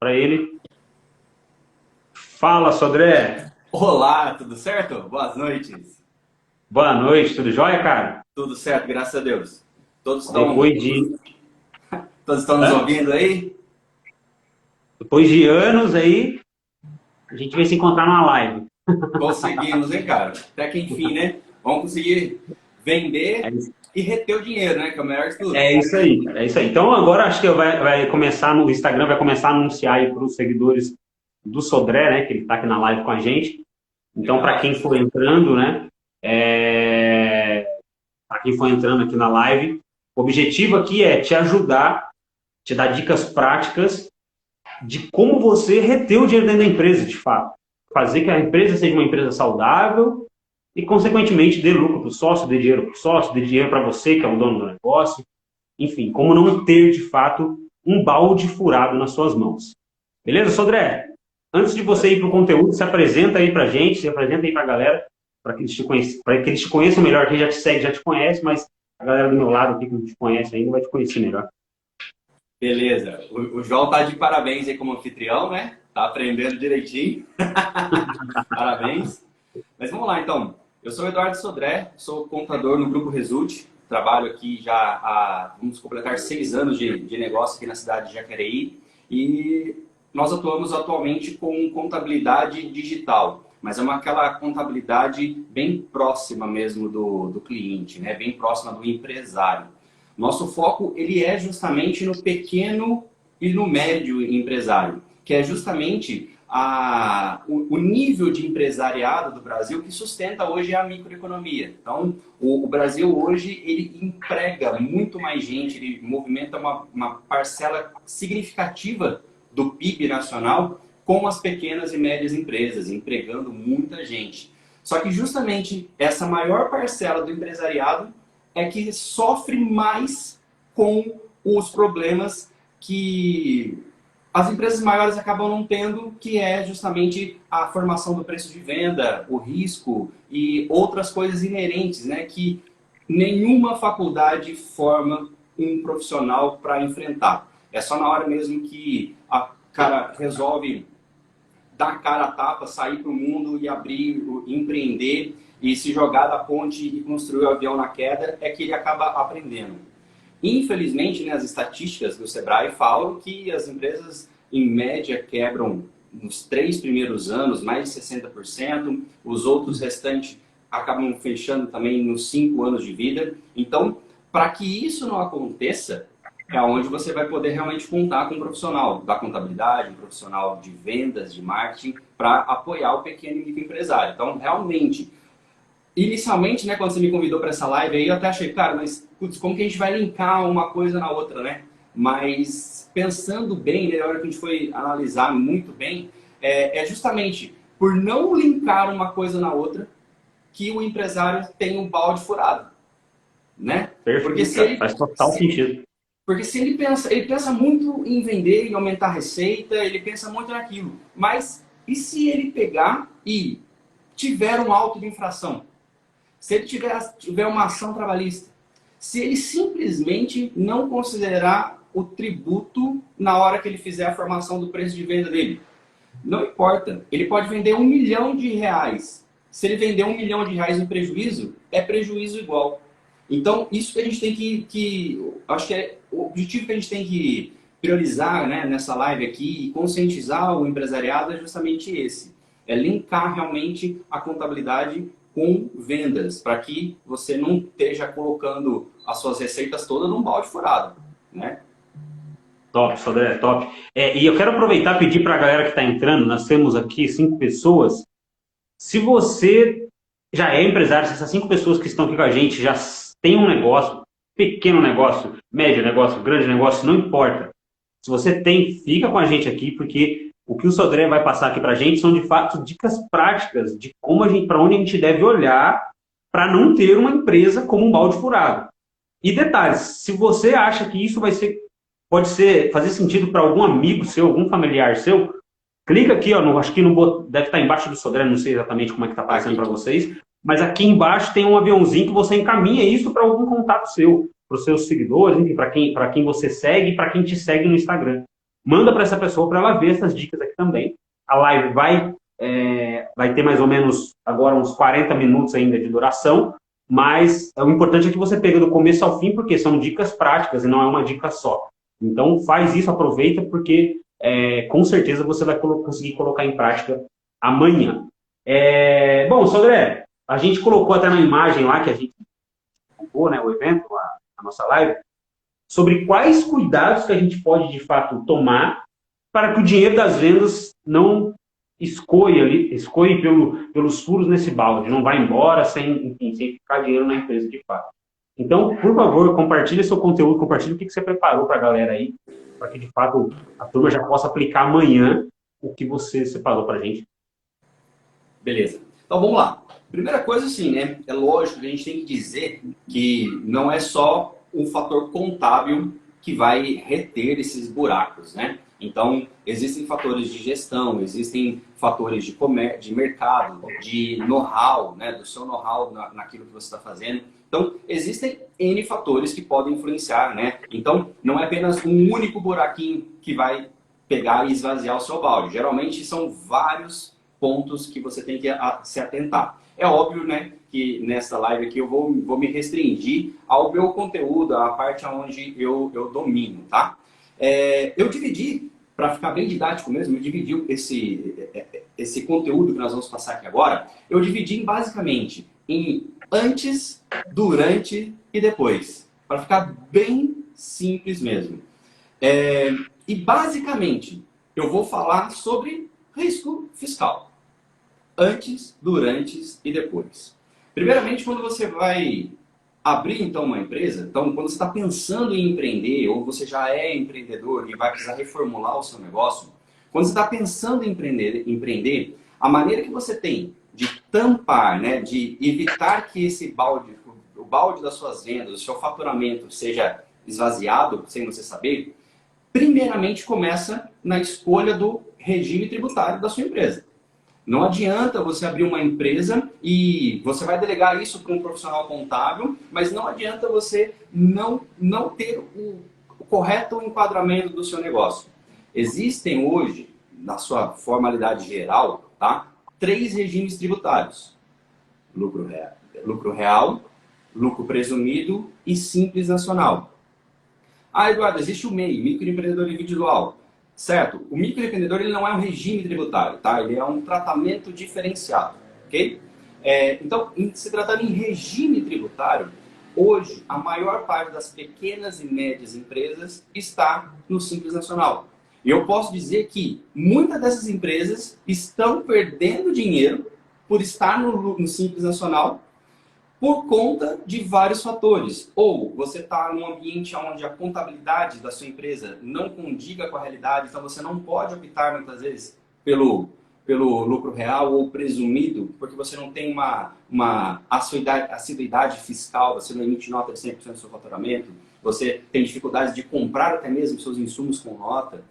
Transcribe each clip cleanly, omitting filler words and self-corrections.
para ele. Fala, Sodré! Olá, tudo certo? Boas noites. Boa noite, tudo jóia, cara? Tudo certo, graças a Deus. Todos estão, Depois de, todos estão nos hã? ouvindo aí? Depois de anos aí, a gente vai se encontrar numa live. Conseguimos, hein, cara? Até que enfim, né? Vamos conseguir É vender isso, e reter o dinheiro, né? Que é o melhor de tudo. é isso aí, cara, é isso aí. Então agora acho que vai começar no Instagram, vai começar a anunciar aí para os seguidores do Sodré, né? Que ele está aqui na live com a gente. Então, para Legal. quem for entrando, né? Para quem for entrando aqui na live, o objetivo aqui é te ajudar, te dar dicas práticas de como você reter o dinheiro dentro da empresa, de fato. Fazer que a empresa seja uma empresa saudável e, consequentemente, dê lucro para o sócio, dê dinheiro para o sócio, dê dinheiro para você, que é o dono do negócio. Enfim, como não ter, de fato, um balde furado nas suas mãos. Beleza, Sodré? Antes de você ir para o conteúdo, se apresenta aí para a gente, se apresenta aí para a galera, para que para que eles te conheçam melhor. Quem já te segue já te conhece, mas a galera do meu lado aqui que não te conhece ainda vai te conhecer melhor. Beleza. O João tá de parabéns aí como anfitrião, né? Tá aprendendo direitinho. Parabéns. Mas vamos lá, então. Eu sou o Eduardo Sodré, sou contador no Grupo Result. Trabalho aqui já há, vamos completar 6 anos de negócio aqui na cidade de Jacareí. E nós atuamos atualmente com contabilidade digital, mas é aquela contabilidade bem próxima mesmo do cliente, né? Bem próxima do empresário. Nosso foco ele é justamente no pequeno e no médio empresário, que é justamente o nível de empresariado do Brasil que sustenta hoje a microeconomia. Então, o Brasil hoje ele emprega muito mais gente, ele movimenta uma parcela significativa do PIB nacional com as pequenas e médias empresas, empregando muita gente. Só que justamente essa maior parcela do empresariado é que sofre mais com os problemas que as empresas maiores acabam não tendo, que é justamente a formação do preço de venda, o risco e outras coisas inerentes, né, que nenhuma faculdade forma um profissional para enfrentar. É só na hora mesmo que a cara resolve dar a cara a tapa, sair para o mundo e abrir, empreender e se jogar da ponte e construir o avião na queda, é que ele acaba aprendendo. Infelizmente, né, as estatísticas do Sebrae falam que as empresas, em média, quebram nos 3 primeiros anos mais de 60%, os outros restantes acabam fechando também nos 5 anos de vida. Então, para que isso não aconteça, é onde você vai poder realmente contar com um profissional da contabilidade, um profissional de vendas, de marketing, para apoiar o pequeno e microempresário. Então, realmente, inicialmente, né, quando você me convidou para essa live aí, eu até achei, cara, mas putz, como que a gente vai linkar uma coisa na outra, né? Mas pensando bem, né, na hora que a gente foi analisar muito bem, é justamente por não linkar uma coisa na outra que o empresário tem um balde furado, né? Porque Perfeito, se cara. ele, Faz total se, sentido. porque se ele pensa muito em vender, em aumentar a receita, ele pensa muito naquilo. Mas e se ele pegar e tiver um auto de infração? Se ele tiver uma ação trabalhista? Se ele simplesmente não considerar o tributo na hora que ele fizer a formação do preço de venda dele? Não importa. Ele pode vender R$ 1 milhão. Se ele vender R$ 1 milhão em prejuízo, é prejuízo igual. Então, isso que a gente tem acho que é o objetivo que a gente tem que priorizar, né, nessa live aqui e conscientizar o empresariado é justamente esse. É linkar realmente a contabilidade com vendas, para que você não esteja colocando as suas receitas todas num balde furado, né? Top, Sodré, top. E eu quero aproveitar e pedir para a galera que está entrando, nós temos aqui 5 pessoas. Se você já é empresário, se essas 5 pessoas que estão aqui com a gente já têm um negócio, pequeno negócio, médio negócio, grande negócio, não importa. Se você tem, fica com a gente aqui, porque o que o Sodré vai passar aqui para a gente são, de fato, dicas práticas de como a gente, para onde a gente deve olhar para não ter uma empresa como um balde furado. E detalhes, se você acha que isso pode fazer sentido para algum amigo seu, algum familiar seu, clica aqui, ó, acho que deve estar embaixo do Sodré, não sei exatamente como é que está aparecendo Aqui. para vocês, mas aqui embaixo tem um aviãozinho que você encaminha isso para algum contato seu, para os seus seguidores, enfim, para quem você segue e para quem te segue no Instagram. manda para essa pessoa para ela ver essas dicas aqui também. A live vai ter mais ou menos agora uns 40 minutos ainda de duração, mas o importante é que você pegue do começo ao fim, porque são dicas práticas e não é uma dica só. Então faz isso, aproveita, porque com certeza você vai conseguir colocar em prática amanhã. Bom, Sodré, a gente colocou até na imagem lá que a gente divulgou, né, o evento, a nossa live, sobre quais cuidados que a gente pode, de fato, tomar para que o dinheiro das vendas não escoe pelos furos nesse balde, não vá embora enfim, sem ficar dinheiro na empresa de fato. Então, por favor, compartilhe seu conteúdo, compartilhe o que você preparou para a galera aí, para que, de fato, a turma já possa aplicar amanhã o que você separou para a gente. Beleza. Então, vamos lá. Primeira coisa, assim, né? É lógico que a gente tem que dizer que não é só o fator contábil que vai reter esses buracos, né? Então, existem fatores de gestão, existem fatores de mercado, de know-how, né? Do seu know-how naquilo que você está fazendo. Então, existem N fatores que podem influenciar, né? Então, não é apenas um único buraquinho que vai pegar e esvaziar o seu balde. Geralmente, são vários pontos que você tem que se atentar. É óbvio, né, que nessa live aqui eu vou me restringir ao meu conteúdo, à parte onde eu domino, tá? Eu dividi, para ficar bem didático mesmo, eu dividi esse conteúdo que nós vamos passar aqui agora, eu dividi basicamente em antes, durante e depois, para ficar bem simples mesmo. E basicamente, eu vou falar sobre risco fiscal. Antes, durante e depois. Primeiramente, quando você vai abrir então uma empresa, então quando você está pensando em empreender, ou você já é empreendedor e vai precisar reformular o seu negócio, quando você está pensando em empreender, a maneira que você tem de tampar, né, de evitar que esse balde, o balde das suas vendas, o seu faturamento seja esvaziado sem você saber, primeiramente começa na escolha do regime tributário da sua empresa. Não adianta você abrir uma empresa e você vai delegar isso para um profissional contábil, mas não adianta você não ter o correto enquadramento do seu negócio. Existem hoje, na sua formalidade geral, tá, 3 regimes tributários. Lucro real, lucro presumido e simples nacional. Ah, Eduardo, existe o MEI, microempreendedor individual. Certo? O microempreendedor ele não é um regime tributário, tá? Ele é um tratamento diferenciado, ok? Então, se tratando em regime tributário, hoje a maior parte das pequenas e médias empresas está no Simples Nacional. E eu posso dizer que muitas dessas empresas estão perdendo dinheiro por estar no Simples Nacional por conta de vários fatores. Ou você está num ambiente onde a contabilidade da sua empresa não condiga com a realidade, então você não pode optar muitas vezes pelo lucro real ou presumido, porque você não tem uma assiduidade fiscal, você não emite nota de 100% do seu faturamento, você tem dificuldade de comprar até mesmo seus insumos com nota,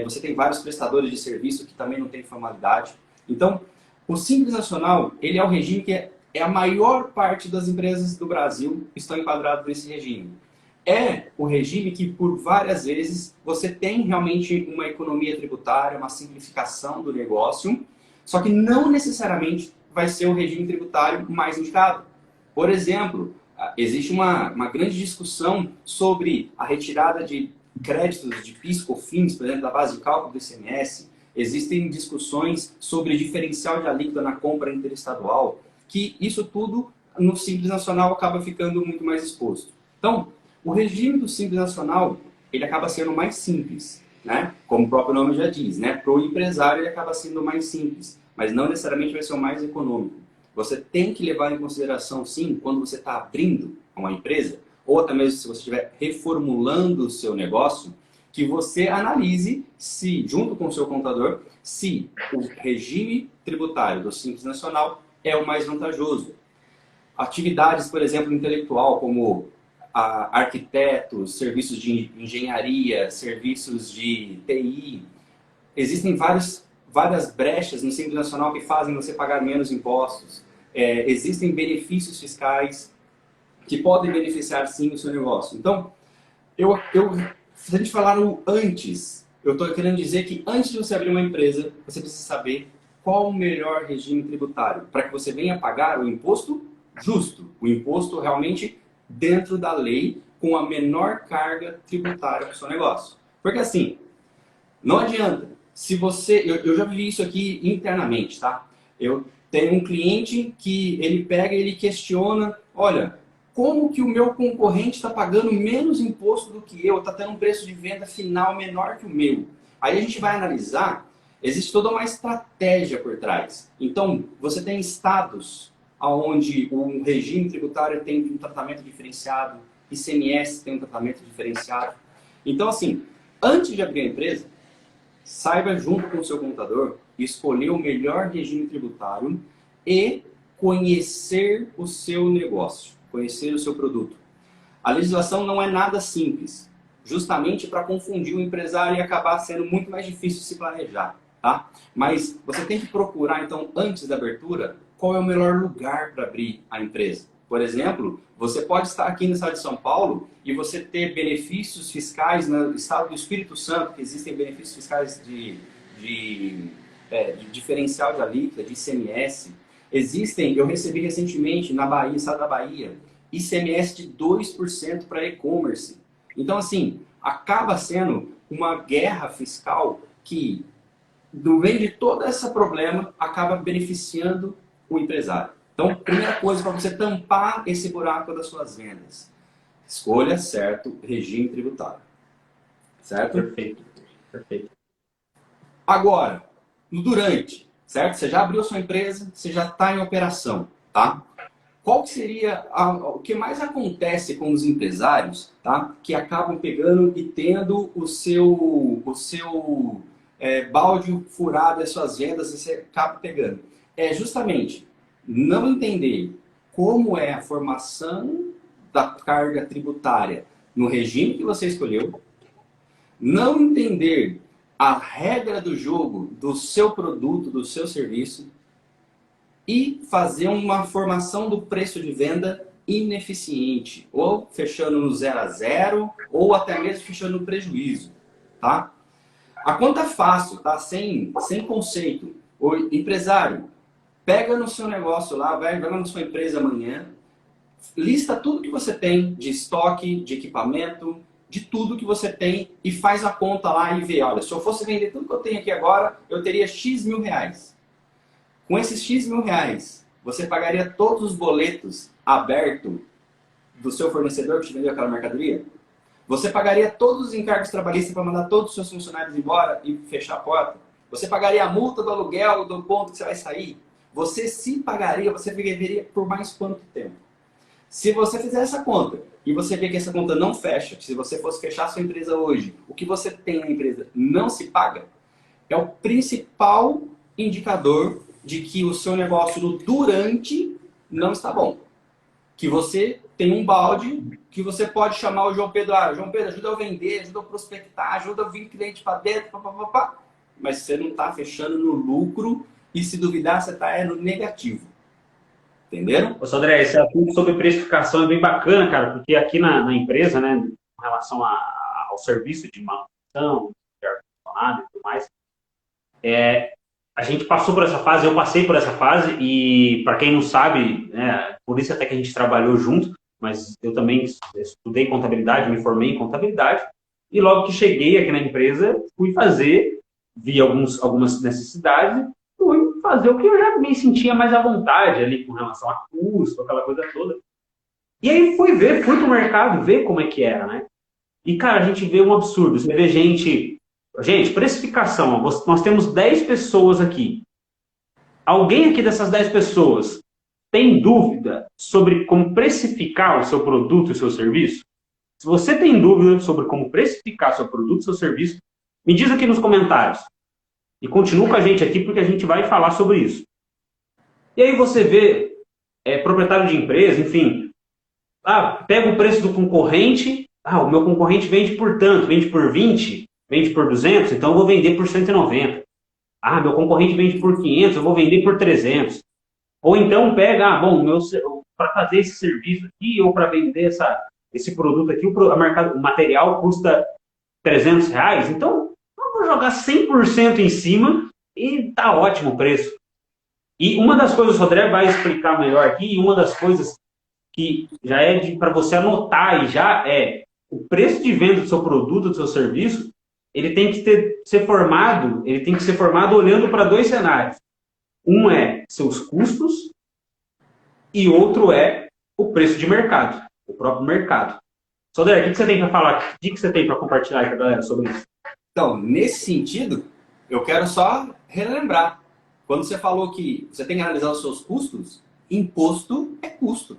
você tem vários prestadores de serviço que também não têm formalidade. Então, o Simples Nacional, ele é o regime que a maior parte das empresas do Brasil estão enquadradas nesse regime. É o regime que, por várias vezes, você tem realmente uma economia tributária, uma simplificação do negócio, só que não necessariamente vai ser o regime tributário mais indicado. Por exemplo, existe uma grande discussão sobre a retirada de créditos de PIS, COFINS, por exemplo, da base de cálculo do ICMS. Existem discussões sobre diferencial de alíquota na compra interestadual, que isso tudo no Simples Nacional acaba ficando muito mais exposto. Então, o regime do Simples Nacional, ele acaba sendo mais simples, né? Como o próprio nome já diz, né? Para o empresário ele acaba sendo mais simples, mas não necessariamente vai ser o mais econômico. Você tem que levar em consideração, sim, quando você está abrindo uma empresa, ou até mesmo se você estiver reformulando o seu negócio, que você analise, se junto com o seu contador, se o regime tributário do Simples Nacional é o mais vantajoso. Atividades, por exemplo, intelectual, como arquitetos, serviços de engenharia, serviços de TI. Existem várias brechas no Simples Nacional que fazem você pagar menos impostos. Existem benefícios fiscais que podem beneficiar, sim, o seu negócio. Então, se a gente falar o antes, eu estou querendo dizer que antes de você abrir uma empresa, você precisa saber qual o melhor regime tributário para que você venha pagar o imposto justo, o imposto realmente dentro da lei, com a menor carga tributária para o seu negócio. Porque assim, não adianta, se você... Eu já vi isso aqui internamente, tá? Eu tenho um cliente que ele pega e ele questiona, olha, como que o meu concorrente está pagando menos imposto do que eu, está tendo um preço de venda final menor que o meu. Aí a gente vai analisar, existe toda uma estratégia por trás. Então, você tem estados onde o regime tributário tem um tratamento diferenciado, ICMS tem um tratamento diferenciado. Então, assim, antes de abrir a empresa, saiba junto com o seu contador escolher o melhor regime tributário e conhecer o seu negócio, conhecer o seu produto. A legislação não é nada simples, justamente para confundir o empresário e acabar sendo muito mais difícil de se planejar, tá? Mas você tem que procurar, então, antes da abertura, qual é o melhor lugar para abrir a empresa. Por exemplo, você pode estar aqui no estado de São Paulo e você ter benefícios fiscais no estado do Espírito Santo, que existem benefícios fiscais de diferencial de alíquota, de ICMS. Existem, eu recebi recentemente na Bahia, estado da Bahia, ICMS de 2% para e-commerce. Então, assim, acaba sendo uma guerra fiscal que, no meio de todo esse problema, acaba beneficiando o empresário. Então, primeira coisa para você tampar esse buraco das suas vendas, escolha certo regime tributário. Certo? Perfeito. Perfeito. Agora, no durante, certo? Você já abriu sua empresa, você já está em operação, tá? Qual que seria o que mais acontece com os empresários, tá? Que acabam pegando e tendo o seu balde furado as suas vendas e você acaba pegando? É justamente não entender como é a formação da carga tributária no regime que você escolheu, não entender a regra do jogo do seu produto, do seu serviço e fazer uma formação do preço de venda ineficiente, ou fechando no 0 a 0, ou até mesmo fechando no prejuízo, tá? A conta é fácil, tá? Sem conceito. O empresário, pega no seu negócio lá, vai na sua empresa amanhã, lista tudo que você tem de estoque, de equipamento, de tudo que você tem e faz a conta lá e vê, olha, se eu fosse vender tudo que eu tenho aqui agora, eu teria X mil reais. Com esses X mil reais, você pagaria todos os boletos abertos do seu fornecedor que te vendeu aquela mercadoria? Você pagaria todos os encargos trabalhistas para mandar todos os seus funcionários embora e fechar a porta? Você pagaria a multa do aluguel, do ponto que você vai sair? Você se pagaria, você viveria por mais quanto tempo? Se você fizer essa conta e você vê que essa conta não fecha, se você fosse fechar a sua empresa hoje, o que você tem na empresa não se paga, é o principal indicador de que o seu negócio no durante não está bom. Que você tem um balde que você pode chamar o João Pedro. Ah, João Pedro, ajuda eu vender, ajuda eu prospectar, ajuda eu vir cliente para dentro, papapá. Mas você não está fechando no lucro e se duvidar você está no negativo. Entenderam? Ô, Sodré, esse assunto sobre precificação é bem bacana, cara, porque aqui na empresa, né, em relação ao serviço de manutenção, de ar-condicionado e tudo mais, a gente passou por essa fase, eu passei por essa fase e, para quem não sabe, né, por isso até que a gente trabalhou junto, mas eu também estudei contabilidade, me formei em contabilidade e logo que cheguei aqui na empresa, fui fazer, vi algumas necessidades, fui fazer o que eu já me sentia mais à vontade ali com relação a custo, aquela coisa toda. E aí fui pro mercado ver como é que era, né? E, cara, a gente vê um absurdo. Você vê gente, precificação, nós temos 10 pessoas aqui. Alguém aqui dessas 10 pessoas tem dúvida sobre como precificar o seu produto e o seu serviço? Se você tem dúvida sobre como precificar seu produto e seu serviço, me diz aqui nos comentários. E continua com a gente aqui porque a gente vai falar sobre isso. E aí você vê proprietário de empresa, enfim, pega o preço do concorrente, o meu concorrente vende por tanto, vende por 20, vende por 200, então eu vou vender por 190. Meu concorrente vende por 500, eu vou vender por 300. Ou então pega, para fazer esse serviço aqui ou para vender esse produto aqui, o material custa R$300, então vou jogar 100% em cima e tá ótimo o preço. E uma das coisas, o Sodré vai explicar melhor aqui, e uma das coisas que já é para você anotar e já é o preço de venda do seu produto, do seu serviço, ele tem que ser formado, ele tem que ser formado olhando para dois cenários. Um é seus custos e outro é o preço de mercado, o próprio mercado. Sodré, o que você tem para falar? O que você tem para compartilhar com a galera sobre isso? Então, nesse sentido, eu quero só relembrar. Quando você falou que você tem que analisar os seus custos, imposto é custo.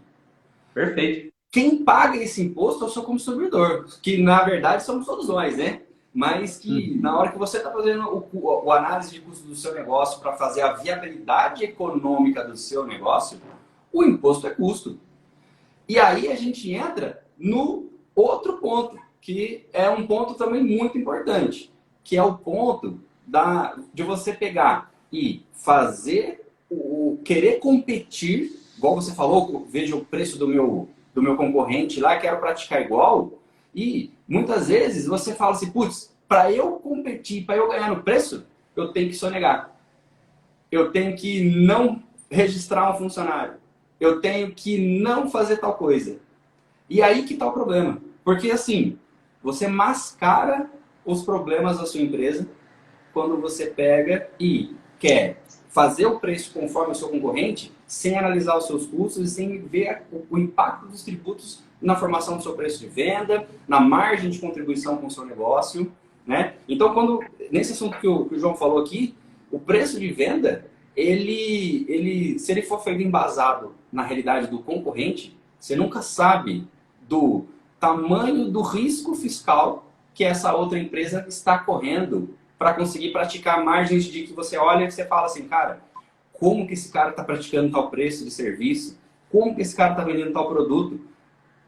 Perfeito. Quem paga esse imposto é o seu consumidor, que na verdade somos todos nós, né? Mas que na hora que você está fazendo o análise de custo do seu negócio para fazer a viabilidade econômica do seu negócio, o imposto é custo. E aí a gente entra no outro ponto, que é um ponto também muito importante, que é o ponto de você pegar e fazer querer competir, igual você falou, veja o preço do meu concorrente lá, quero praticar igual, e muitas vezes você fala assim, putz, para eu competir, para eu ganhar no preço, eu tenho que sonegar. Eu tenho que não registrar um funcionário. Eu tenho que não fazer tal coisa. E aí que está o problema. Porque assim, você mascara os problemas da sua empresa quando você pega e quer fazer o preço conforme o seu concorrente, sem analisar os seus custos e sem ver o impacto dos tributos na formação do seu preço de venda, na margem de contribuição com o seu negócio, né? Então, nesse assunto que o João falou aqui, o preço de venda, se ele for feito embasado na realidade do concorrente, você nunca sabe do tamanho do risco fiscal que essa outra empresa está correndo para conseguir praticar margens de que você olha e você fala assim, cara, como que esse cara está praticando tal preço de serviço? Como que esse cara está vendendo tal produto?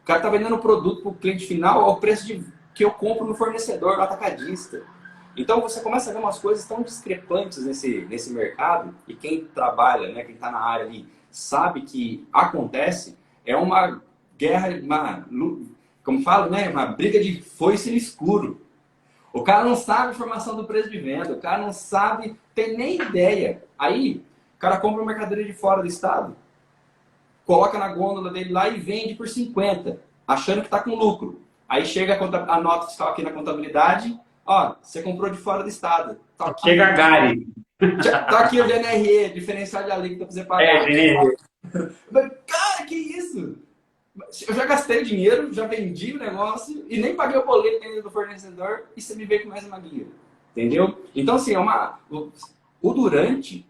O cara está vendendo o produto para o cliente final ao preço que eu compro no fornecedor, no atacadista. Então você começa a ver umas coisas tão discrepantes nesse mercado, e quem trabalha, né, quem está na área ali, sabe que acontece, é uma guerra, como falo, né, uma briga de foice no escuro. O cara não sabe a informação do preço de venda, o cara não sabe, tem nem ideia. Aí, o cara compra uma mercadoria de fora do estado, coloca na gôndola dele lá e vende por 50, achando que está com lucro. Aí chega a nota fiscal aqui na contabilidade, ó, você comprou de fora do estado. Tá aqui, chega a Gari. Tá aqui o GNRE, diferencial de alíquota para você pagar. GNRE. Cara, que isso? Eu já gastei dinheiro, já vendi o negócio e nem paguei o boleto ainda do fornecedor e você me veio com mais uma guia. Entendeu? Então, assim, o durante,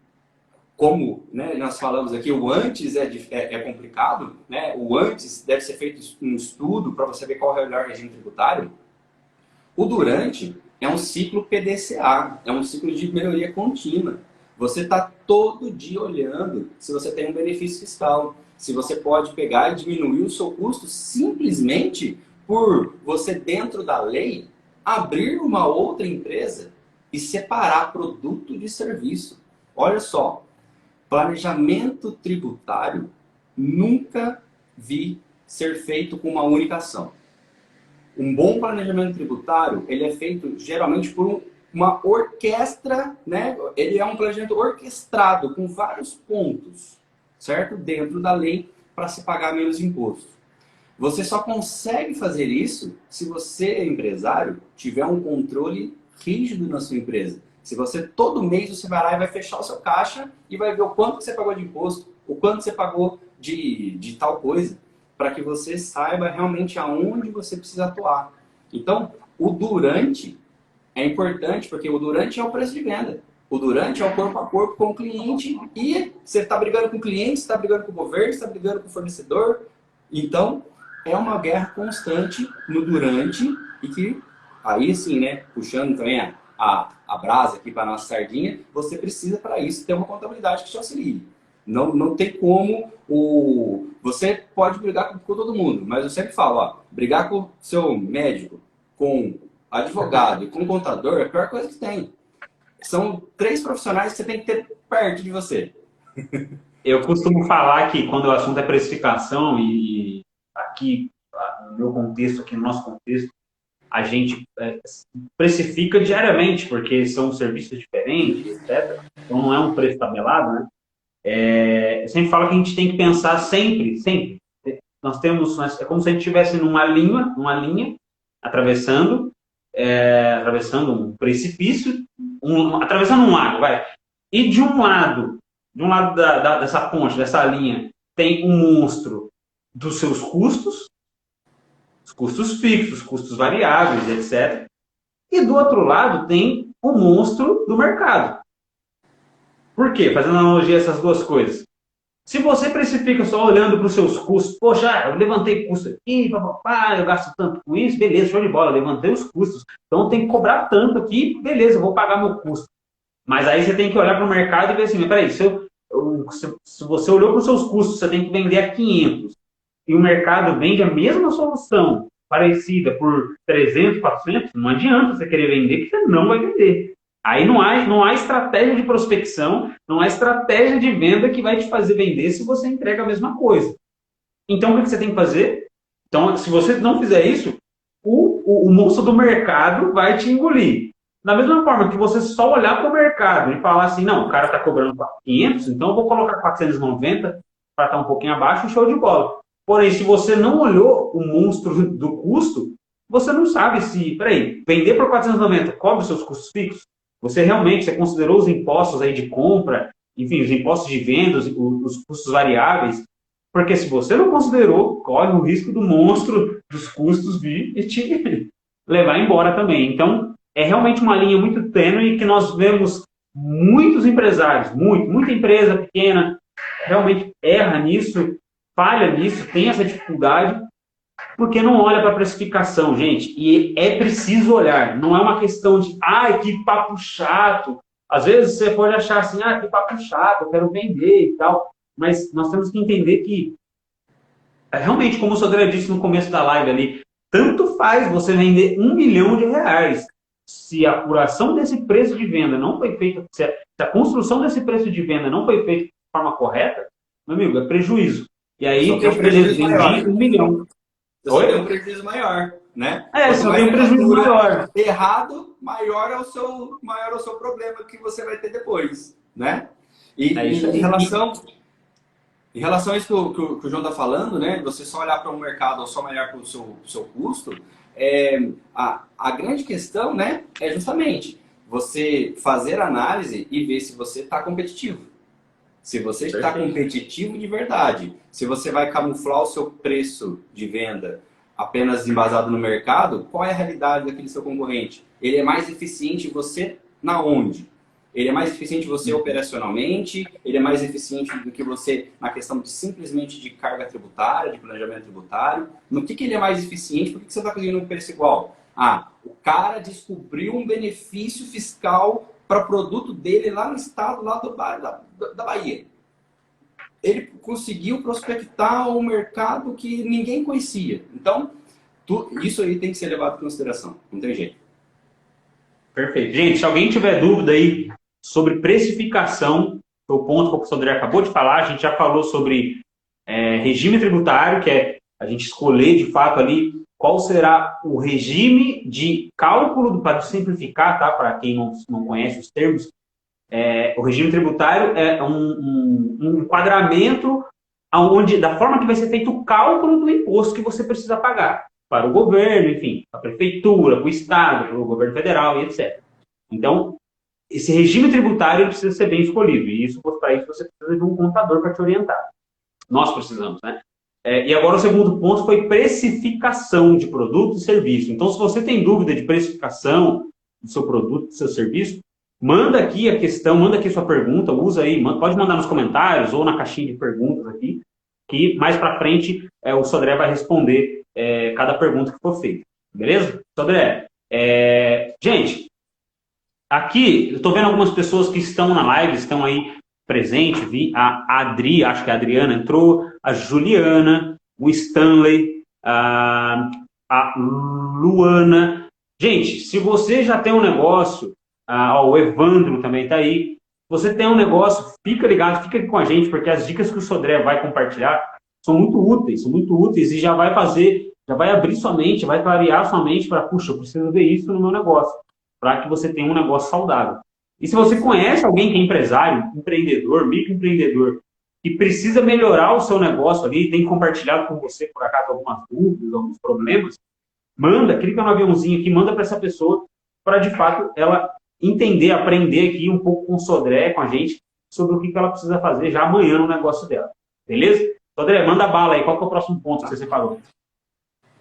como, né, nós falamos aqui, o antes é complicado, né? O antes deve ser feito um estudo para você ver qual é o melhor regime tributário. O durante é um ciclo PDCA, é um ciclo de melhoria contínua. Você está todo dia olhando se você tem um benefício fiscal, se você pode pegar e diminuir o seu custo simplesmente por você, dentro da lei, abrir uma outra empresa e separar produto de serviço. Olha só, planejamento tributário nunca vi ser feito com uma única ação. Um bom planejamento tributário, ele é feito geralmente por uma orquestra, né? Ele é um planejamento orquestrado com vários pontos, certo? Dentro da lei para se pagar menos imposto. Você só consegue fazer isso se você, empresário, tiver um controle rígido na sua empresa. Se você, todo mês, você vai lá e vai fechar o seu caixa e vai ver o quanto que você pagou de imposto, o quanto você pagou de tal coisa, para que você saiba realmente aonde você precisa atuar. Então, o durante é importante, porque o durante é o preço de venda. O durante é o corpo a corpo com o cliente e você está brigando com o cliente, você está brigando com o governo, você está brigando com o fornecedor. Então, é uma guerra constante no durante e que, aí sim, né, puxando também a brasa aqui para a nossa sardinha, você precisa para isso ter uma contabilidade que te auxilie. Não tem como você pode brigar com todo mundo, mas eu sempre falo, ó, brigar com o seu médico, com advogado e com contador é a pior coisa que tem. São 3 profissionais que você tem que ter perto de você. Eu costumo falar que quando o assunto é precificação, e aqui, no meu contexto, aqui no nosso contexto, a gente precifica diariamente, porque são serviços diferentes, etc. Então não é um preço tabelado, né? Eu sempre falo que a gente tem que pensar sempre, sempre. É como se a gente estivesse numa linha, atravessando, atravessando um precipício, atravessando um lago, vai. E de um lado dessa ponte, dessa linha, tem um monstro dos seus custos, os custos fixos, custos variáveis, etc. E do outro lado tem o monstro do mercado. Por quê? Fazendo analogia a essas duas coisas. Se você precifica só olhando para os seus custos, poxa, eu levantei custo aqui, papapá, eu gasto tanto com isso, beleza, show de bola, levantei os custos. Então tem que cobrar tanto aqui, beleza, eu vou pagar meu custo. Mas aí você tem que olhar para o mercado e ver assim, mas peraí, se você olhou para os seus custos, você tem que vender a 500 e o mercado vende a mesma solução parecida por 300, 400, não adianta você querer vender, que você não vai vender. Aí não há estratégia de prospecção, não há estratégia de venda que vai te fazer vender se você entrega a mesma coisa. Então, o que você tem que fazer? Então, se você não fizer isso, o monstro do mercado vai te engolir. Da mesma forma que você só olhar para o mercado e falar assim, não, o cara está cobrando 500, então eu vou colocar 490 para estar um pouquinho abaixo, show de bola. Porém, se você não olhou o monstro do custo, você não sabe se, peraí, vender por 490 cobre os seus custos fixos? Você considerou os impostos aí de compra, enfim, os impostos de vendas, os custos variáveis? Porque se você não considerou, corre o risco do monstro dos custos vir e te levar embora também. Então, é realmente uma linha muito tênue que nós vemos muitos empresários, muita empresa pequena, realmente erra nisso, falha nisso, tem essa dificuldade, porque não olha para a precificação, gente. E é preciso olhar. Não é uma questão de, que papo chato. Às vezes você pode achar assim, que papo chato, eu quero vender e tal. Mas nós temos que entender que, realmente, como o Sodré disse no começo da live ali, tanto faz você vender R$ 1.000.000. Se a apuração desse preço de venda não foi feita, se a construção desse preço de venda não foi feita de forma correta, meu amigo, é prejuízo. E aí, tem um prejuízo maior. R$ 1.000.000. Você tem um prejuízo maior, né? Só tem um prejuízo maior. Errado, maior é o seu problema que você vai ter depois, né? E em relação a isso que o João está falando, né? Você só olhar para o mercado ou só olhar para o seu custo, a grande questão, né? É justamente você fazer análise e ver se você está competitivo. Se você está competitivo de verdade, se você vai camuflar o seu preço de venda apenas embasado no mercado, qual é a realidade daquele seu concorrente? Ele é mais eficiente você na onde? Ele é mais eficiente você operacionalmente? Ele é mais eficiente do que você na questão de simplesmente de carga tributária, de planejamento tributário? No que ele é mais eficiente? Por que você está conseguindo um preço igual? O cara descobriu um benefício fiscal para o produto dele lá no estado lá da Bahia. Ele conseguiu prospectar um mercado que ninguém conhecia. Então, isso aí tem que ser levado em consideração. Não tem jeito. Perfeito. Gente, se alguém tiver dúvida aí sobre precificação, o ponto que o professor André acabou de falar, a gente já falou sobre regime tributário, que é a gente escolher de fato ali qual será o regime de cálculo, para simplificar, tá? Para quem não conhece os termos, o regime tributário é um enquadramento da forma que vai ser feito o cálculo do imposto que você precisa pagar para o governo, enfim, para a prefeitura, para o estado, para o governo federal e etc. Então, esse regime tributário precisa ser bem escolhido, e para isso você precisa de um contador para te orientar. Nós precisamos, né? E agora o segundo ponto foi precificação de produto e serviço. Então, se você tem dúvida de precificação do seu produto, do seu serviço, manda aqui a questão, manda aqui sua pergunta, usa aí, pode mandar nos comentários ou na caixinha de perguntas aqui, que mais para frente o Sodré vai responder cada pergunta que for feita. Beleza? Sodré, gente, aqui eu estou vendo algumas pessoas que estão na live, estão aí presentes, vi a Adri, acho que a Adriana entrou, a Juliana, o Stanley, a Luana. Gente, se você já tem um negócio, o Evandro também está aí, você tem um negócio, fica ligado, fica aqui com a gente, porque as dicas que o Sodré vai compartilhar são muito úteis e já vai fazer já vai abrir sua mente, vai clarear sua mente para, puxa, eu preciso ver isso no meu negócio, para que você tenha um negócio saudável. E se você conhece alguém que é empresário, empreendedor, microempreendedor, que precisa melhorar o seu negócio ali, tem compartilhado com você, por acaso, algumas dúvidas, alguns problemas, manda, clica no aviãozinho aqui, manda para essa pessoa, para de fato ela entender, aprender aqui um pouco com o Sodré, com a gente, sobre o que ela precisa fazer já amanhã no negócio dela. Beleza? Sodré, manda bala aí, qual que é o próximo ponto que você separou?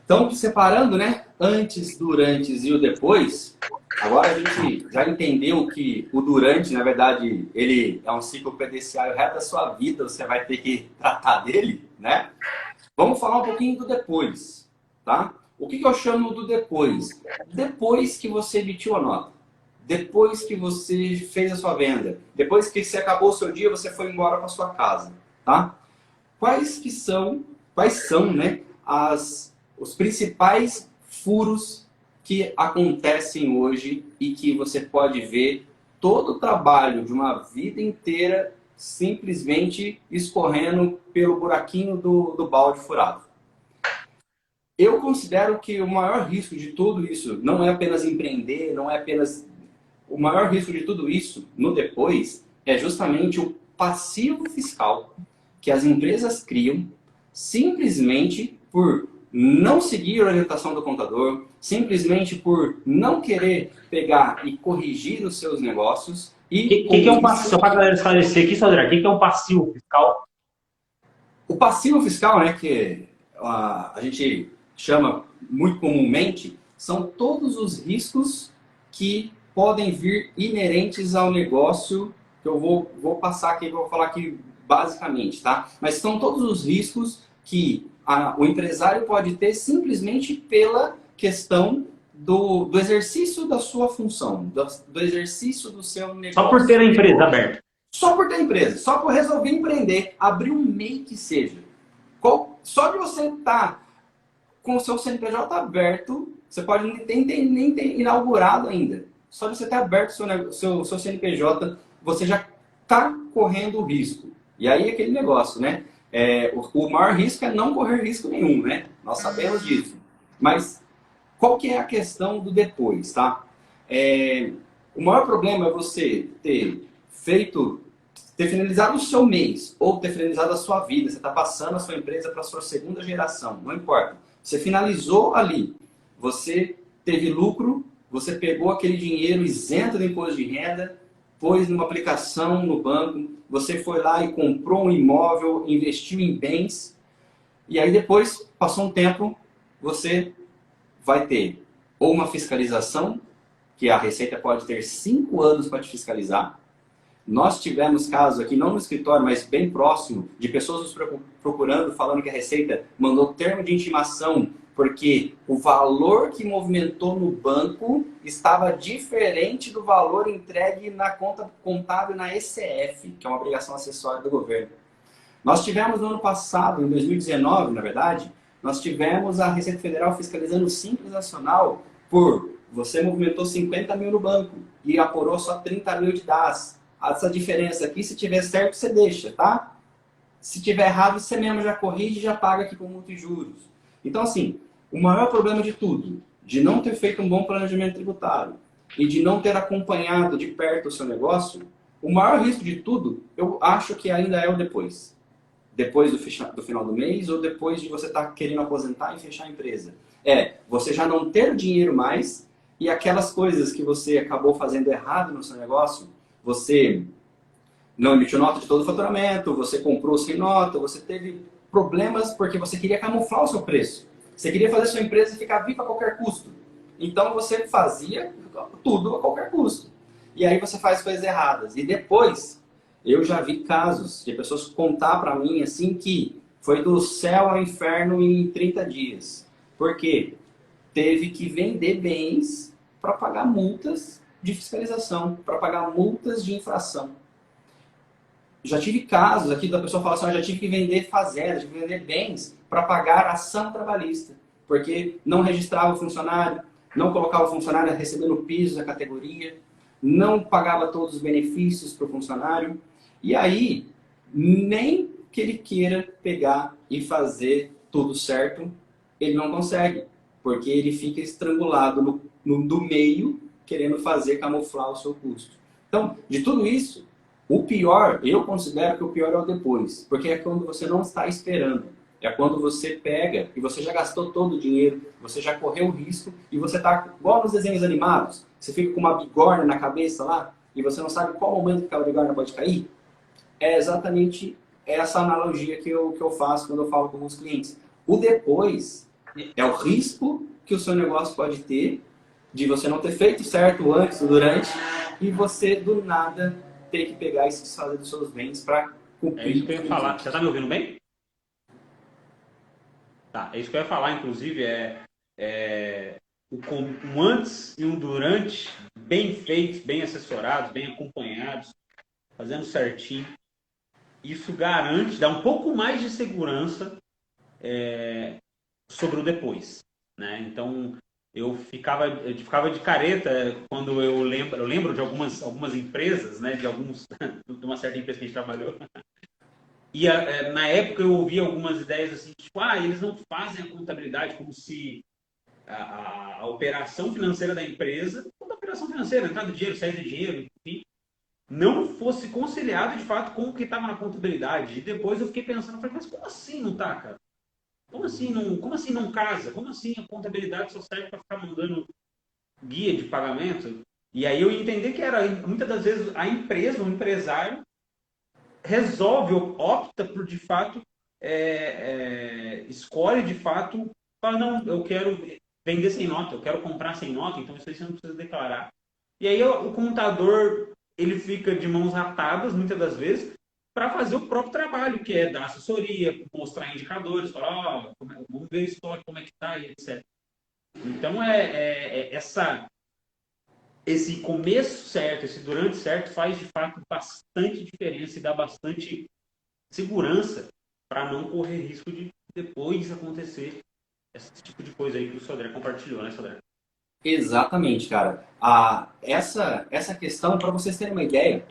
Então, separando, né? Antes, durante e o depois, agora a gente já entendeu que o durante, na verdade, ele é um ciclo pericial, o resto da sua vida você vai ter que tratar dele, né? Vamos falar um pouquinho do depois, tá? O que eu chamo do depois? Depois que você emitiu a nota, depois que você fez a sua venda, depois que você acabou o seu dia, você foi embora para sua casa, tá? Quais são, né, os principais furos que acontecem hoje e que você pode ver todo o trabalho de uma vida inteira simplesmente escorrendo pelo buraquinho do balde furado? Eu considero que o maior risco de tudo isso não é apenas empreender, não é apenas... O maior risco de tudo isso, no depois, é justamente o passivo fiscal que as empresas criam simplesmente por não seguir a orientação do contador, simplesmente por não querer pegar e corrigir os seus negócios. E que é um passivo? Só para a galera esclarecer aqui, Sodré, o que é um passivo fiscal? O passivo fiscal, né, que a gente chama muito comumente, são todos os riscos que podem vir inerentes ao negócio, que eu vou passar aqui, vou falar aqui basicamente, tá? Mas são todos os riscos que o empresário pode ter simplesmente pela questão do exercício da sua função, do exercício do seu negócio. Só por ter a empresa aberta. Só por ter a empresa, só por resolver empreender, abrir um MEI que seja. Só de você estar com o seu CNPJ aberto, você pode nem ter inaugurado ainda. Só de você ter aberto o seu CNPJ, você já está correndo o risco. E aí aquele negócio, né? O maior risco é não correr risco nenhum, né? Nós sabemos disso. Mas qual que é a questão do depois, tá? O maior problema é você ter finalizado o seu mês ou ter finalizado a sua vida. Você está passando a sua empresa para a sua segunda geração, não importa. Você finalizou ali, você teve lucro, você pegou aquele dinheiro isento do imposto de renda, pôs numa aplicação no banco, você foi lá e comprou um imóvel, investiu em bens, e aí depois, passou um tempo, você vai ter ou uma fiscalização, que a Receita pode ter 5 anos para te fiscalizar. Nós tivemos casos aqui, não no escritório, mas bem próximo, de pessoas nos procurando, falando que a Receita mandou termo de intimação porque o valor que movimentou no banco estava diferente do valor entregue na conta contábil na ECF, que é uma obrigação acessória do governo. Nós tivemos no ano passado, em 2019, na verdade, nós tivemos a Receita Federal fiscalizando o Simples Nacional por você movimentou 50 mil no banco e apurou só 30 mil de DAS. Essa diferença aqui, se tiver certo, você deixa, tá? Se tiver errado, você mesmo já corrige e já paga aqui com multa e juros. Então, assim, o maior problema de tudo, de não ter feito um bom planejamento tributário e de não ter acompanhado de perto o seu negócio, o maior risco de tudo, eu acho que ainda é o depois. Depois do final do mês ou depois de você estar querendo aposentar e fechar a empresa. Você já não ter dinheiro mais e aquelas coisas que você acabou fazendo errado no seu negócio, você não emitiu nota de todo o faturamento, você comprou sem nota, você teve problemas porque você queria camuflar o seu preço. Você queria fazer a sua empresa ficar viva a qualquer custo. Então você fazia tudo a qualquer custo. E aí você faz coisas erradas. E depois, eu já vi casos de pessoas contar para mim assim que foi do céu ao inferno em 30 dias. Por quê? Teve que vender bens para pagar multas de fiscalização, para pagar multas de infração. Já tive casos aqui da pessoa falar assim, já tive que vender fazendas, tive que vender bens para pagar ação trabalhista, porque não registrava o funcionário, não colocava o funcionário recebendo o piso da categoria, não pagava todos os benefícios para o funcionário, e aí nem que ele queira pegar e fazer tudo certo, Ele não consegue, porque ele fica estrangulado do meio, querendo fazer camuflar o seu custo. Então, de tudo isso, o pior, eu considero que o pior é o depois, porque é quando você não está esperando. É quando você pega e você já gastou todo o dinheiro, você já correu o risco e você está igual nos desenhos animados. Você fica com uma bigorna na cabeça lá e você não sabe qual momento que aquela bigorna pode cair. É exatamente essa analogia que eu faço quando eu falo com os clientes. O depois é o risco que o seu negócio pode ter de você não ter feito certo antes ou durante e você, do nada, ter que pegar e se desfazer dos seus bens para É isso cumprir que eu ia com falar. tudo. Você está me ouvindo bem? Tá, é isso que eu ia falar, inclusive, um antes e um durante bem feitos, bem assessorados, bem acompanhados, fazendo certinho. Isso garante, dá um pouco mais de segurança sobre o depois, né? Então, eu ficava de careta quando eu lembro de algumas empresas, né? De uma certa empresa que a gente trabalhou. E na época eu ouvi algumas ideias assim, tipo, eles não fazem a contabilidade como se a operação financeira da empresa, toda a operação financeira, entrada de dinheiro, saída de dinheiro, enfim, não fosse conciliado de fato com o que estava na contabilidade. E depois eu fiquei pensando, falei, mas como assim não tá, cara? Como assim não casa? Como assim a contabilidade só serve para ficar mandando guia de pagamento? E aí eu entendi que era, muitas das vezes, a empresa, o empresário, resolve, opta por, de fato, escolhe, de fato, fala, não, eu quero vender sem nota, eu quero comprar sem nota, então isso aí você não precisa declarar. E aí o contador, ele fica de mãos atadas, muitas das vezes, para fazer o próprio trabalho, que é dar assessoria, mostrar indicadores, falar, vamos ver o estoque, como é que está, e etc. Então, esse começo certo, esse durante certo, faz de fato bastante diferença e dá bastante segurança para não correr risco de depois acontecer esse tipo de coisa aí que o Sodré compartilhou, né, Sodré? Exatamente, cara. Essa questão, para vocês terem uma ideia,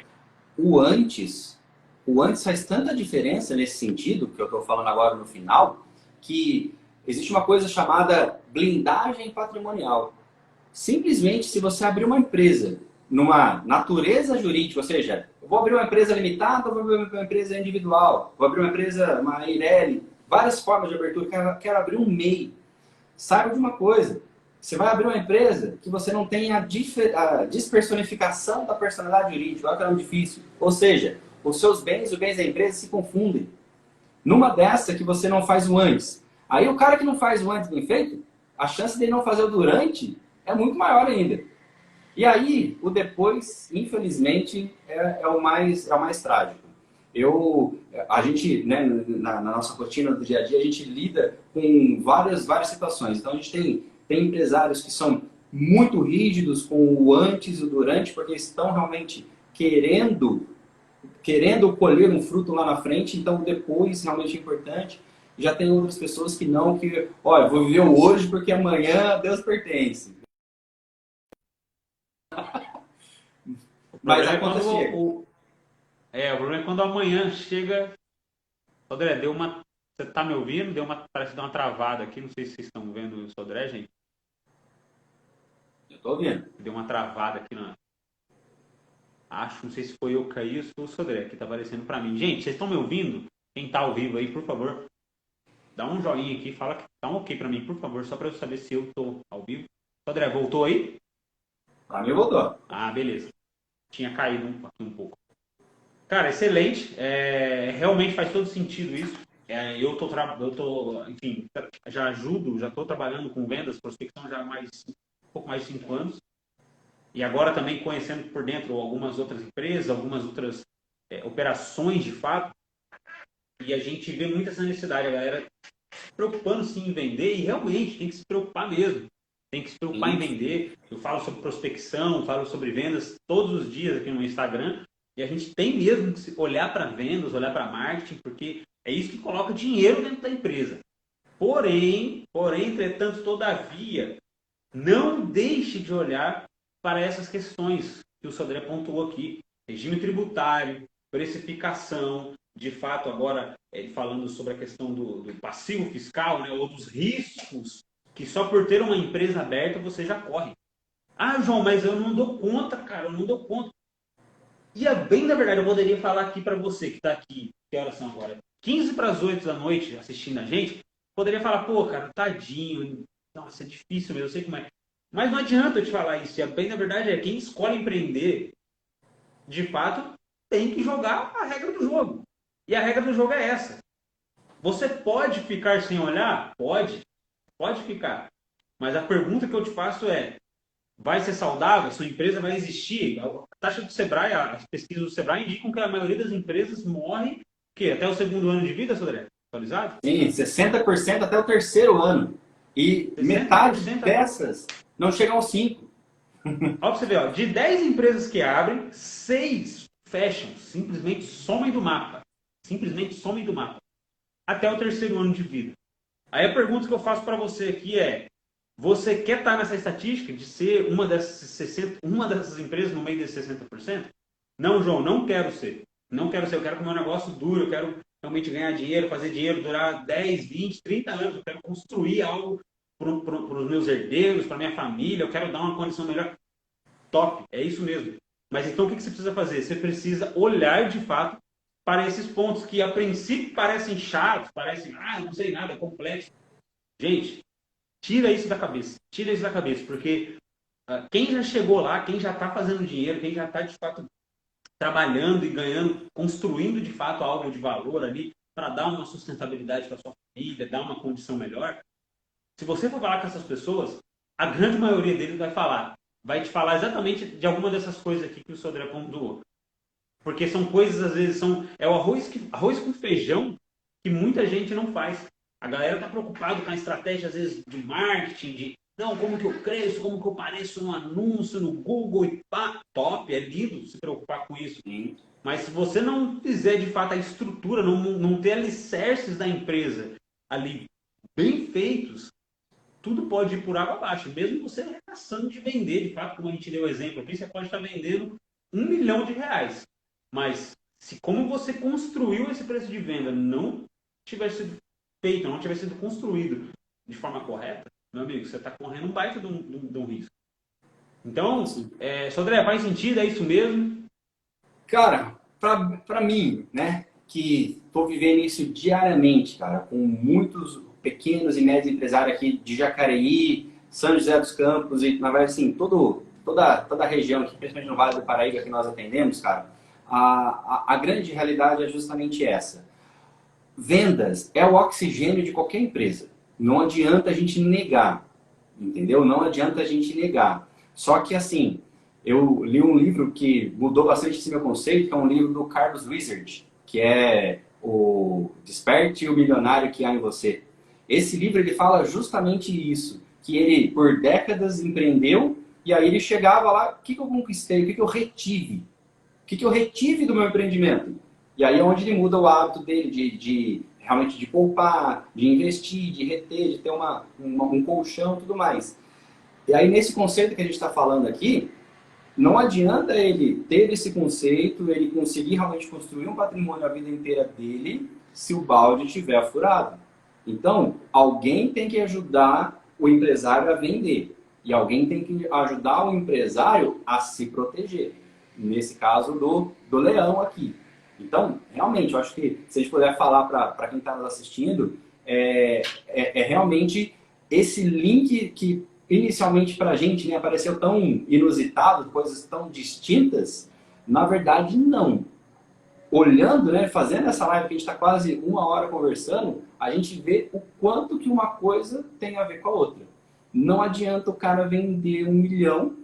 o antes, o antes faz tanta diferença nesse sentido, que eu estou falando agora no final, que existe uma coisa chamada blindagem patrimonial. Simplesmente, se você abrir uma empresa numa natureza jurídica, ou seja, eu vou abrir uma empresa limitada, ou vou abrir uma empresa individual, vou abrir uma empresa, uma EIRELI, várias formas de abertura, quero abrir um MEI. Saiba de uma coisa, você vai abrir uma empresa que você não tem a despersonificação da personalidade jurídica, olha que é difícil. Ou seja, os seus bens e os bens da empresa se confundem. Numa dessa que você não faz o antes. Aí o cara que não faz o antes bem feito, a chance dele não fazer o durante é muito maior ainda. E aí, o depois, infelizmente, é o mais trágico. A gente, né, na nossa rotina do dia a dia, a gente lida com várias situações. Então, a gente tem empresários que são muito rígidos com o antes e o durante, porque estão realmente querendo colher um fruto lá na frente, então o depois realmente é importante. Já tem outras pessoas que não, que, olha, vou viver o hoje porque amanhã a Deus pertence. O Mas problema a é conta quando chega. o problema é quando amanhã chega. Sodré, você tá me ouvindo? Parece que deu uma travada aqui, não sei se vocês estão vendo o Sodré, gente. Eu tô vendo. Deu uma travada aqui na. Acho, não sei se foi eu que caí ou se foi o Sodré que tá aparecendo para mim. Gente, vocês estão me ouvindo? Quem tá ao vivo aí, por favor, dá um joinha aqui, fala que tá um ok para mim, por favor, só para eu saber se eu tô ao vivo. Sodré, voltou aí? Pra mim voltou. Ah, beleza. Tinha caído aqui um pouco. Cara, excelente. Realmente faz todo sentido isso. Enfim, já estou trabalhando com vendas, prospecção já há um pouco mais de 5 anos. E agora também conhecendo por dentro algumas outras empresas, algumas outras operações de fato. E a gente vê muita essa necessidade, a galera se preocupando sim em vender e realmente tem que se preocupar mesmo. Tem que se preocupar em Sim. vender. Eu falo sobre prospecção, falo sobre vendas todos os dias aqui no Instagram. E a gente tem mesmo que olhar para vendas, olhar para marketing, porque é isso que coloca dinheiro dentro da empresa. Porém, entretanto, todavia, não deixe de olhar para essas questões que o Sodré pontuou aqui. Regime tributário, precificação, de fato, agora, falando sobre a questão do passivo fiscal, né, ou dos riscos que só por ter uma empresa aberta você já corre. Ah, João, mas eu não dou conta, cara, eu não dou conta. E é bem na verdade, eu poderia falar aqui para você que está aqui, que horas são agora? 15 para as 8 da noite assistindo a gente, poderia falar, pô, cara, tadinho, nossa, é difícil mesmo, eu sei como é. Mas não adianta eu te falar isso, e bem na verdade quem escolhe empreender, de fato, tem que jogar a regra do jogo. E a regra do jogo é essa. Você pode ficar sem olhar? Pode ficar. Mas a pergunta que eu te faço é, vai ser saudável? Sua empresa vai existir? A taxa do Sebrae, as pesquisas do Sebrae indicam que a maioria das empresas morre que até o segundo ano de vida, Sodré? Atualizado? Sim, 60% até o terceiro ano. E metade 60%. dessas não chegam aos 5%. Olha pra você ver, ó, de 10 empresas que abrem, 6 fecham, simplesmente somem do mapa. Simplesmente somem do mapa. Até o terceiro ano de vida. Aí a pergunta que eu faço para você aqui é, você quer estar nessa estatística de ser uma dessas empresas no meio desses 60%? Não, João, não quero ser. Não quero ser, eu quero que o meu negócio dure, eu quero realmente ganhar dinheiro, fazer dinheiro durar 10, 20, 30 anos, eu quero construir algo para os meus herdeiros, para minha família, eu quero dar uma condição melhor. Top, é isso mesmo. Mas então o que você precisa fazer? Você precisa olhar de fato para esses pontos que a princípio parecem chatos, parecem, não sei nada, é complexo. Gente, tira isso da cabeça. Tira isso da cabeça, porque quem já chegou lá, quem já está fazendo dinheiro, quem já está de fato trabalhando e ganhando, construindo de fato algo de valor ali para dar uma sustentabilidade para sua família, dar uma condição melhor. Se você for falar com essas pessoas, a grande maioria deles vai te falar exatamente de alguma dessas coisas aqui que o Sodré pontuou. Porque são coisas, às vezes, é o arroz com feijão que muita gente não faz. A galera está preocupada com a estratégia, às vezes, de marketing, de não, como que eu cresço, como que eu apareço no anúncio, no Google e pá. Top, é lindo se preocupar com isso. Sim. Mas se você não fizer, de fato, a estrutura, não ter alicerces da empresa ali bem feitos, tudo pode ir por água abaixo. Mesmo você arregaçando de vender, de fato, como a gente deu o exemplo aqui, você pode estar vendendo R$ 1 milhão. Mas se como você construiu esse preço de venda não tiver sido feito, não tiver sido construído de forma correta, meu amigo, você está correndo um baita de um risco. Então, Sodré, faz sentido? É isso mesmo? Cara, pra mim, né, que tô vivendo isso diariamente, cara, com muitos pequenos e médios empresários aqui de Jacareí, São José dos Campos e, na verdade, assim, toda a região aqui, principalmente no Vale do Paraíba que nós atendemos, cara, a grande realidade é justamente essa. Vendas é o oxigênio de qualquer empresa. Não adianta a gente negar, entendeu? Não adianta a gente negar. Só que, assim, eu li um livro que mudou bastante esse meu conceito, que é um livro do Carlos Wizard, que é o Desperte o Milionário que Há em Você. Esse livro ele fala justamente isso, que ele por décadas empreendeu e aí ele chegava lá, o que eu conquistei, o que eu retive? O que eu retive do meu empreendimento? E aí é onde ele muda o hábito dele de realmente de poupar, de investir, de reter, de ter um colchão e tudo mais. E aí nesse conceito que a gente está falando aqui, não adianta ele ter esse conceito, ele conseguir realmente construir um patrimônio a vida inteira dele, se o balde estiver furado. Então, alguém tem que ajudar o empresário a vender. E alguém tem que ajudar o empresário a se proteger. Nesse caso do leão aqui. Então, realmente, eu acho que se a gente puder falar para quem está nos assistindo, é realmente esse link que inicialmente para a gente, né, apareceu tão inusitado, coisas tão distintas, na verdade não. Olhando, né, fazendo essa live que a gente está quase 1 hora conversando, a gente vê o quanto que uma coisa tem a ver com a outra. Não adianta o cara vender 1 milhão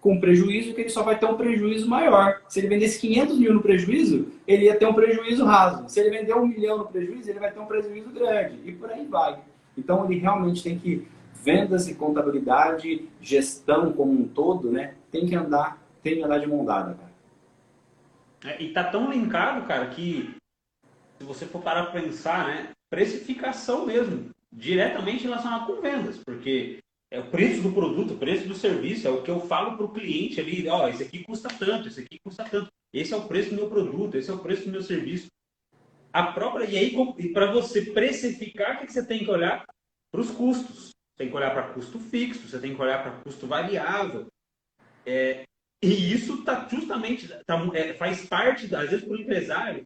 com prejuízo, que ele só vai ter um prejuízo maior. Se ele vendesse 500 mil no prejuízo, ele ia ter um prejuízo raso. Se ele vender 1 milhão no prejuízo, ele vai ter um prejuízo grande. E por aí vai. Então ele realmente tem que vendas e contabilidade, gestão como um todo, né? Tem que andar de mão dada, cara. E tá tão linkado, cara, que se você for parar para pensar, né? Precificação mesmo, diretamente relacionado com vendas, porque é o preço do produto, o preço do serviço, é o que eu falo para o cliente ali, ó, esse aqui custa tanto, esse aqui custa tanto, esse é o preço do meu produto, esse é o preço do meu serviço. E aí, para você precificar, o que você tem que olhar? Para os custos. Você tem que olhar para custo fixo, você tem que olhar para custo variável. E isso tá justamente faz parte, às vezes, para o empresário,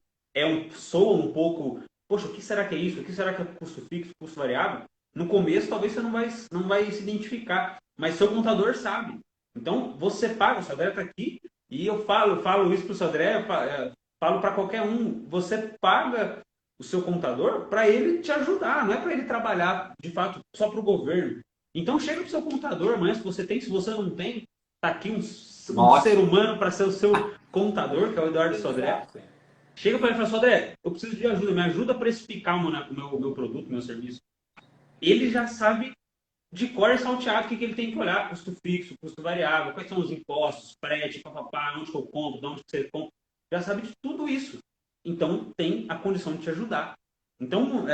soa um pouco, poxa, o que será que é isso? O que será que é custo fixo, custo variável? No começo, talvez você não vai se identificar, mas seu contador sabe. Então, você paga, o Sodré está aqui, e eu falo isso para o Sodré, falo para qualquer um, você paga o seu contador para ele te ajudar, não é para ele trabalhar, de fato, só para o governo. Então, chega para o seu contador, mas se você tem, se você não tem, tá aqui um ser humano para ser o seu contador, que é o Eduardo Sodré. Chega para ele e fala, Sodré, eu preciso de ajuda, me ajuda a precificar o meu produto, o meu serviço. Ele já sabe de cor e salteado o que ele tem que olhar, custo fixo, custo variável, quais são os impostos, frete, papapá, onde que eu compro, de onde que você compra. Já sabe de tudo isso. Então, tem a condição de te ajudar. Então,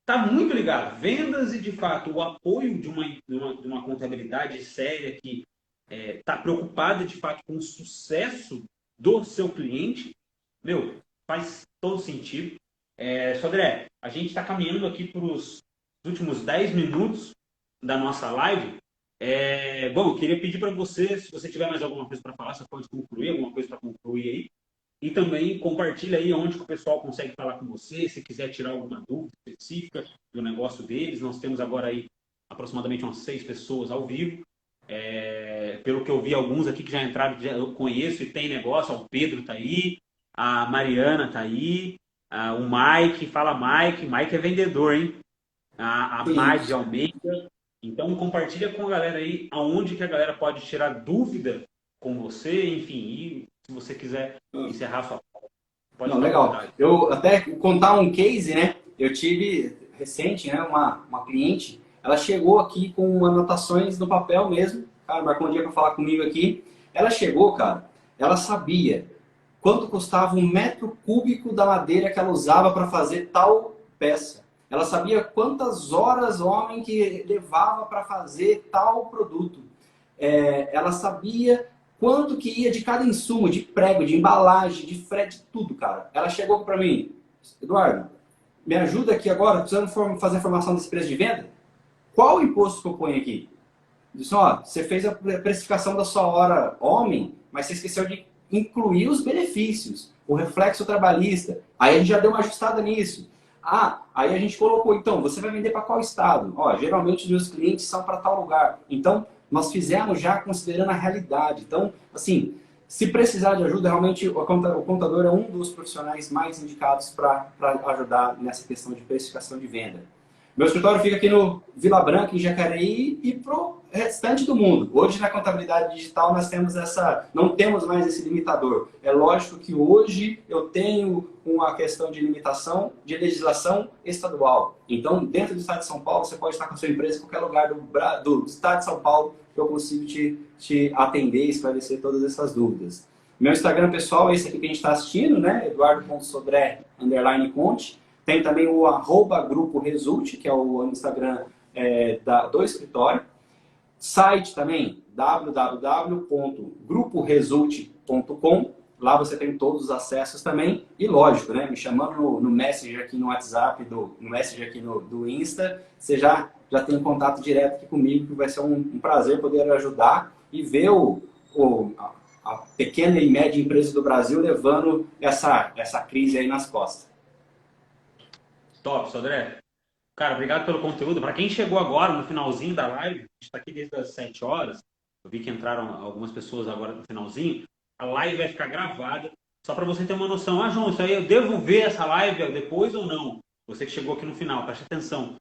tá muito ligado. Vendas e, de fato, o apoio de uma contabilidade séria que está preocupada, de fato, com o sucesso do seu cliente, meu, faz todo sentido. Sodré, a gente está caminhando aqui para os últimos 10 minutos da nossa live. Bom, eu queria pedir para você, se você tiver mais alguma coisa para falar, você pode concluir, alguma coisa para concluir aí. E também compartilha aí onde que o pessoal consegue falar com você, se quiser tirar alguma dúvida específica do negócio deles. Nós temos agora aí aproximadamente umas 6 pessoas ao vivo. Pelo que eu vi, alguns aqui que já entraram, que eu conheço e tem negócio. O Pedro está aí, a Mariana está aí, o Mike, fala Mike. Mike é vendedor, hein? A Mad de Almeida. Então, compartilha com a galera aí aonde que a galera pode tirar dúvida com você, enfim, e se você quiser encerrar sua pode. Não, legal. Eu até contar um case, né? Eu tive recente, né, uma cliente, ela chegou aqui com anotações no papel mesmo, cara, marcou um dia para falar comigo aqui. Ela chegou, cara, ela sabia quanto custava um metro cúbico da madeira que ela usava para fazer tal peça. Ela sabia quantas horas o homem que levava para fazer tal produto. Ela sabia quanto que ia de cada insumo, de prego, de embalagem, de frete, de tudo, cara. Ela chegou para mim, Eduardo, me ajuda aqui agora, precisando fazer a formação desse preço de venda? Qual o imposto que eu ponho aqui? Disse, você fez a precificação da sua hora homem, mas você esqueceu de incluir os benefícios, o reflexo trabalhista. Aí a gente já deu uma ajustada nisso. Aí a gente colocou, então, você vai vender para qual estado? Geralmente os meus clientes são para tal lugar. Então, nós fizemos já considerando a realidade. Então, assim, se precisar de ajuda, realmente o contador é um dos profissionais mais indicados para ajudar nessa questão de precificação de venda. Meu escritório fica aqui no Vila Branca, em Jacareí, e pro restante do mundo. Hoje, na contabilidade digital, nós temos não temos mais esse limitador. É lógico que hoje eu tenho uma questão de limitação de legislação estadual. Então, dentro do estado de São Paulo, você pode estar com a sua empresa em qualquer lugar do estado de São Paulo, que eu consigo te atender e esclarecer todas essas dúvidas. Meu Instagram pessoal é esse aqui que a gente está assistindo, né? Eduardo.sodré_Conte. Tem também o @Grupo Result, que é o Instagram do escritório. Site também, www.gruporesult.com. Lá você tem todos os acessos também. E lógico, né, me chamando no Messenger aqui no WhatsApp, no Messenger aqui do Insta, você já tem contato direto aqui comigo, que vai ser um prazer poder ajudar e ver a pequena e média empresa do Brasil levando essa crise aí nas costas. Top, Sodré. Cara, obrigado pelo conteúdo. Para quem chegou agora, no finalzinho da live, a gente está aqui desde as 7 horas. Eu vi que entraram algumas pessoas agora no finalzinho. A live vai ficar gravada. Só para você ter uma noção. João, isso aí eu devo ver essa live depois ou não? Você que chegou aqui no final, preste atenção.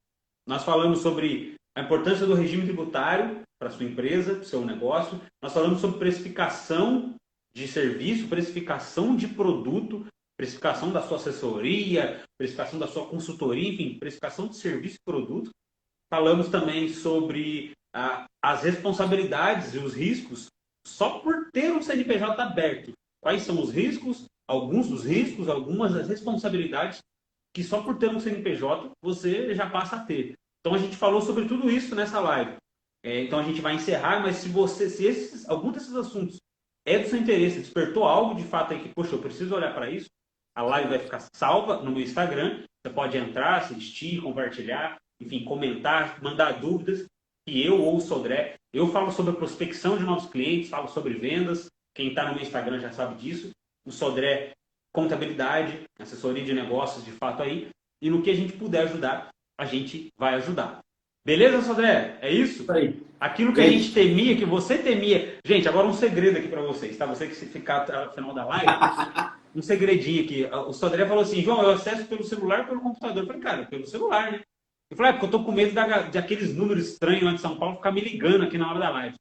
Nós falamos sobre a importância do regime tributário para sua empresa, para o seu negócio. Nós falamos sobre precificação de serviço, precificação de produto, precificação da sua assessoria, precificação da sua consultoria, enfim, precificação de serviço e produto. Falamos também sobre as responsabilidades e os riscos só por ter um CNPJ aberto. Quais são os riscos, alguns dos riscos, algumas das responsabilidades que só por ter um CNPJ você já passa a ter. Então a gente falou sobre tudo isso nessa live. Então a gente vai encerrar, mas se algum desses assuntos é do seu interesse, despertou algo de fato aí que, poxa, eu preciso olhar para isso, A live vai ficar salva no meu Instagram. Você pode entrar, assistir, compartilhar, enfim, comentar, mandar dúvidas. E eu ou o Sodré, eu falo sobre a prospecção de novos clientes, falo sobre vendas. Quem está no meu Instagram já sabe disso. O Sodré, contabilidade, assessoria de negócios, de fato aí. E no que a gente puder ajudar, a gente vai ajudar. Beleza, Sodré? É isso? Isso aí. Aquilo que a gente temia, que você temia. Gente, agora um segredo aqui para vocês, tá? Você que se ficar até o final da live, um segredinho aqui. O Sodré falou assim, João, eu acesso pelo celular ou pelo computador? Eu falei, cara, pelo celular, né? Eu falei, porque eu tô com medo de aqueles números estranhos lá de São Paulo ficar me ligando aqui na hora da live.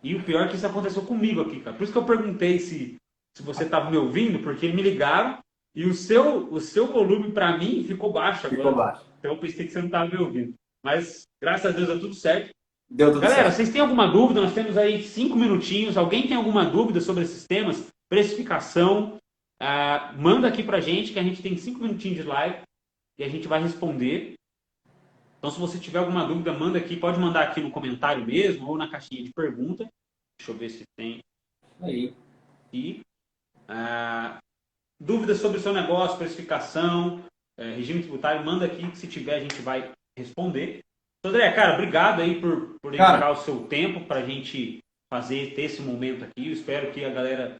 E o pior é que isso aconteceu comigo aqui, cara. Por isso que eu perguntei se você estava me ouvindo, porque me ligaram e o seu volume para mim ficou baixo agora. Ficou baixo. Então eu pensei que você não estava me ouvindo. Mas, graças a Deus, deu tudo certo. Deu tudo Galera, certo. vocês têm alguma dúvida? Nós temos aí 5 minutinhos. Alguém tem alguma dúvida sobre esses temas? Precificação? Manda aqui pra gente, que a gente tem 5 minutinhos de live e a gente vai responder. Então, se você tiver alguma dúvida, manda aqui. Pode mandar aqui no comentário mesmo ou na caixinha de pergunta. Deixa eu ver se tem Aí. aqui. Dúvidas sobre o seu negócio, precificação, regime tributário, manda aqui que se tiver a gente vai responder. André, cara, obrigado aí por dedicar o seu tempo para a gente ter esse momento aqui. Eu espero que a galera,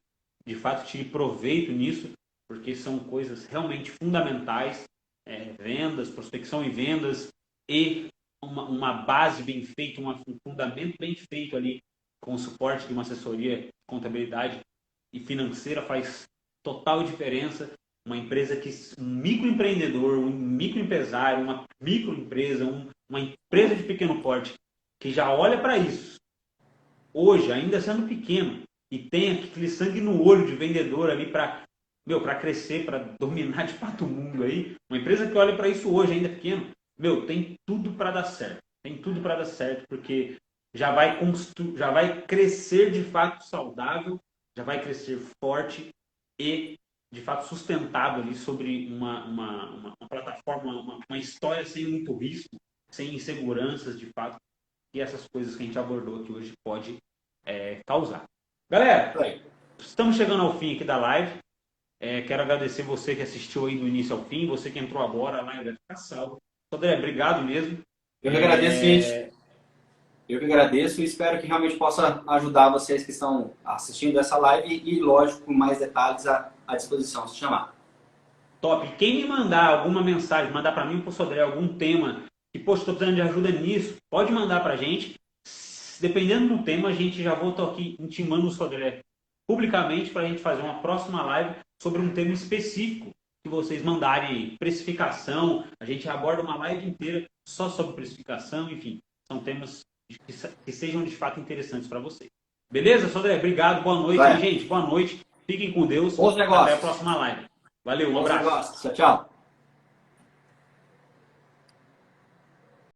de fato, tire proveito nisso, porque são coisas realmente fundamentais. Vendas, prospecção e vendas e uma base bem feita, um fundamento bem feito ali com o suporte de uma assessoria de contabilidade e financeira faz total diferença. Uma empresa um microempreendedor, um microempresário, uma microempresa, uma empresa de pequeno porte que já olha para isso, hoje, ainda sendo pequeno, e tem aquele sangue no olho de vendedor ali para crescer, para dominar de fato o mundo aí, uma empresa que olha para isso hoje, ainda pequeno, tem tudo para dar certo. Tem tudo para dar certo, porque já vai crescer de fato saudável, já vai crescer forte e de fato sustentável ali sobre uma plataforma, uma história sem muito risco, sem inseguranças de fato, e essas coisas que a gente abordou aqui hoje pode causar. Galera, estamos chegando ao fim aqui da live. Quero agradecer você que assistiu aí do início ao fim, você que entrou agora, a live vai ficar salva. André, obrigado mesmo. Eu que agradeço, gente. Eu que agradeço e espero que realmente possa ajudar vocês que estão assistindo essa live e, lógico, com mais detalhes à disposição, se chamar. Top. Quem me mandar alguma mensagem, mandar para mim ou para o Sodré algum tema que, poxa, estou precisando de ajuda nisso, pode mandar para a gente. Dependendo do tema, a gente já volta aqui intimando o Sodré publicamente para a gente fazer uma próxima live sobre um tema específico que vocês mandarem. Precificação, a gente aborda uma live inteira só sobre precificação, enfim, são temas que sejam de fato interessantes para vocês. Beleza, Sodré? Obrigado, boa noite, gente. Boa noite, fiquem com Deus. Bons negócios. Até a próxima live. Valeu, um abraço. Tchau, tchau.